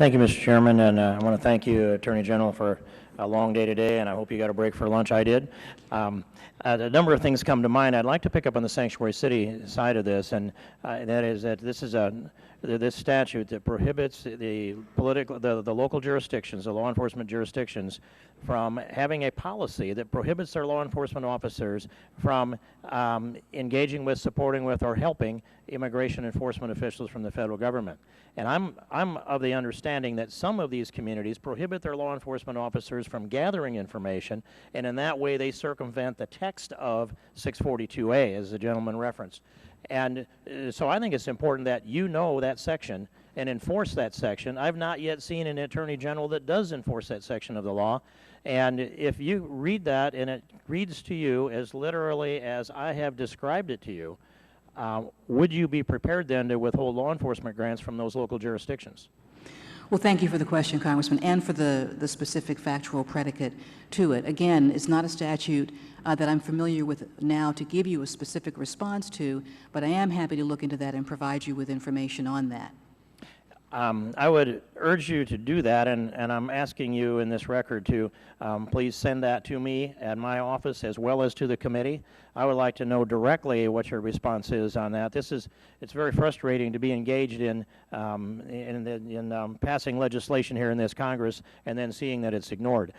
Thank you, Mr. Chairman, and I want to thank you, Attorney General, for a long day today, and I hope you got a break for lunch. I did. A number of things come to mind. I'd like to pick up on the sanctuary city side of this, and that is that this is this statute that prohibits the local jurisdictions, the law enforcement jurisdictions, from having a policy that prohibits their law enforcement officers from engaging with, supporting with, or helping immigration enforcement officials from the federal government. And I'm of the understanding that some of these communities prohibit their law enforcement officers from gathering information, and in that way they circumvent the text of 642A, as the gentleman referenced. And so I think it's important that you know that section and enforce that section. I've not yet seen an Attorney General that does enforce that section of the law. And if you read that and it reads to you as literally as I have described it to you, would you be prepared then to withhold law enforcement grants from those local jurisdictions? Well, thank you for the question, Congressman, and for the specific factual predicate to it. Again, it's not a statute that I'm familiar with now to give you a specific response to, but I am happy to look into that and provide you with information on that. I would urge you to do that, and I'm asking you in this record to please send that to me at my office as well as to the committee. I would like to know directly what your response is on that. It's very frustrating to be engaged in passing legislation here in this Congress and then seeing that it's ignored.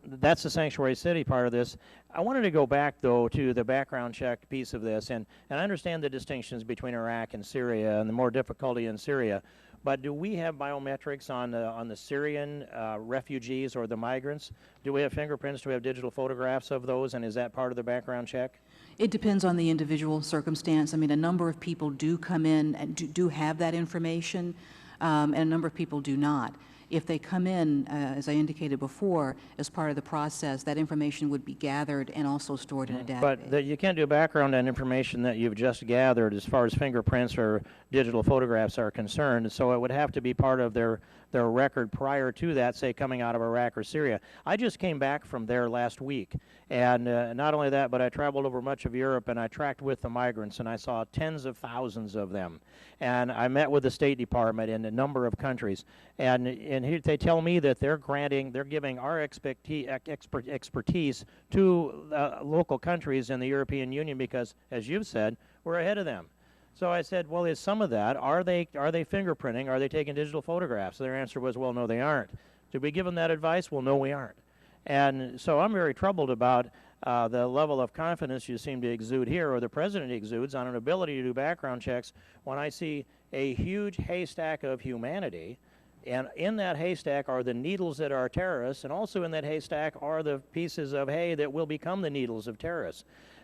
That's the sanctuary city part of this. I wanted to go back, though, to the background check piece of this, and I understand the distinctions between Iraq and Syria and the more difficulty in Syria, but do we have biometrics on the Syrian refugees or the migrants? Do we have fingerprints? Do we have digital photographs of those, and is that part of the background check? It depends on the individual circumstance. I mean, a number of people do come in and do have that information, and a number of people do not. If they come in, as I indicated before, as part of the process, that information would be gathered and also stored in a database. But you can't do a background on information that you've just gathered as far as fingerprints or digital photographs are concerned, so it would have to be part of their record prior to that, say, coming out of Iraq or Syria. I just came back from there last week, and not only that, but I traveled over much of Europe, and I tracked with the migrants, and I saw tens of thousands of them. And I met with the State Department in a number of countries, and here they tell me that they're giving our expertise to local countries in the European Union because, as you've said, we're ahead of them. So I said, well, is some of that, are they fingerprinting? Are they taking digital photographs? Their answer was, well, no, they aren't. Did we give them that advice? Well, no, we aren't. And so I'm very troubled about the level of confidence you seem to exude here, or the President exudes, on an ability to do background checks when I see a huge haystack of humanity, and in that haystack are the needles that are terrorists, and also in that haystack are the pieces of hay that will become the needles of terrorists.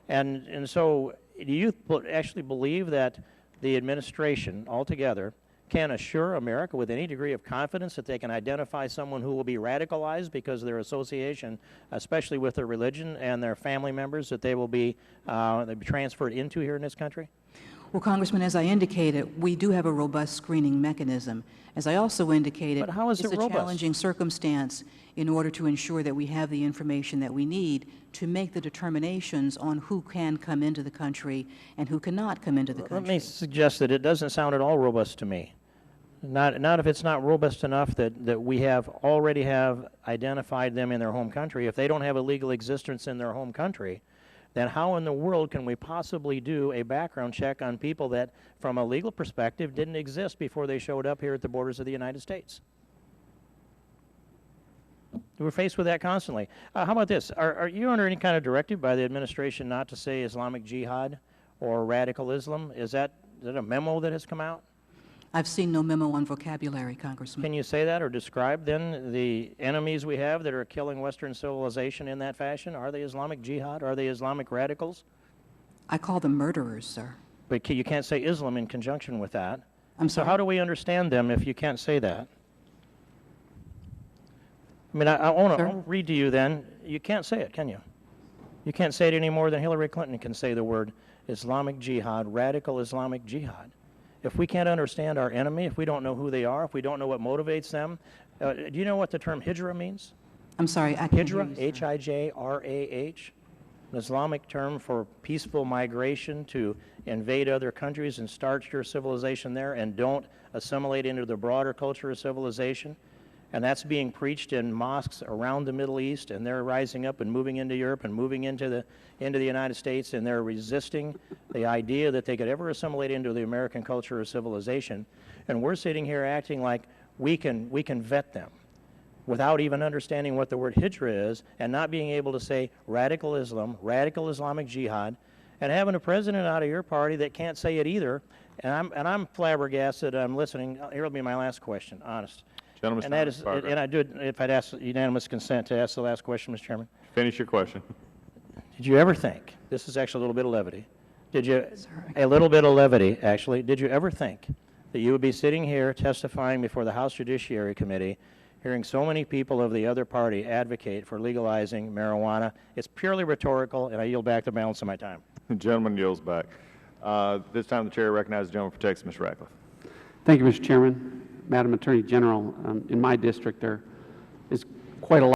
And so do you actually believe that the administration altogether can assure America with any degree of confidence that they can identify someone who will be radicalized because of their association, especially with their religion and their family members, that they'll be transferred into here in this country? Well, Congressman, as I indicated, we do have a robust screening mechanism. As I also indicated, but how is it robust? A challenging circumstance in order to ensure that we have the information that we need to make the determinations on who can come into the country and who cannot come into the country. Let me suggest that it doesn't sound at all robust to me. Not if it's not robust enough that we already have identified them in their home country. If they don't have a legal existence in their home country, then how in the world can we possibly do a background check on people that, from a legal perspective, didn't exist before they showed up here at the borders of the United States? We're faced with that constantly. How about this? Are you under any kind of directive by the administration not to say Islamic Jihad or radical Islam? Is that a memo that has come out? I've seen no memo on vocabulary, Congressman. Can you say that or describe then the enemies we have that are killing Western civilization in that fashion? Are they Islamic Jihad? Are they Islamic radicals? I call them murderers, sir. But you can't say Islam in conjunction with that. I'm sorry? So how do we understand them if you can't say that? I mean, I'll read to you then. You can't say it, can you? You can't say it any more than Hillary Clinton can say the word Islamic Jihad, radical Islamic Jihad. If we can't understand our enemy, if we don't know who they are, if we don't know what motivates them, do you know what the term hijrah means? I'm sorry, I can't Hijrah, hear you, sir. H-I-J-R-A-H, an Islamic term for peaceful migration to invade other countries and start your civilization there and don't assimilate into the broader culture of civilization. And that's being preached in mosques around the Middle East, and they're rising up and moving into Europe and moving into the United States, and they're resisting the idea that they could ever assimilate into the American culture of civilization. And we're sitting here acting like we can vet them without even understanding what the word hijra is, and not being able to say radical Islam, radical Islamic jihad, and having a president out of your party that can't say it either. And I'm flabbergasted. I'm listening. Here will be my last question, honest. Gentleman's And time that has is, expired. and I do it if I'd ask unanimous consent to ask the last question, Mr. Chairman. Finish your question. Did you ever think, this is actually a little bit of levity, a little bit of levity, actually, did you ever think that you would be sitting here testifying before the House Judiciary Committee, hearing so many people of the other party advocate for legalizing marijuana? It's purely rhetorical, and I yield back the balance of my time. The gentleman yields back. This time the chair recognizes the gentleman for Texas, Mr. Ratcliffe. Thank you, Mr. Chairman. Madam Attorney General, in my district there is quite a lot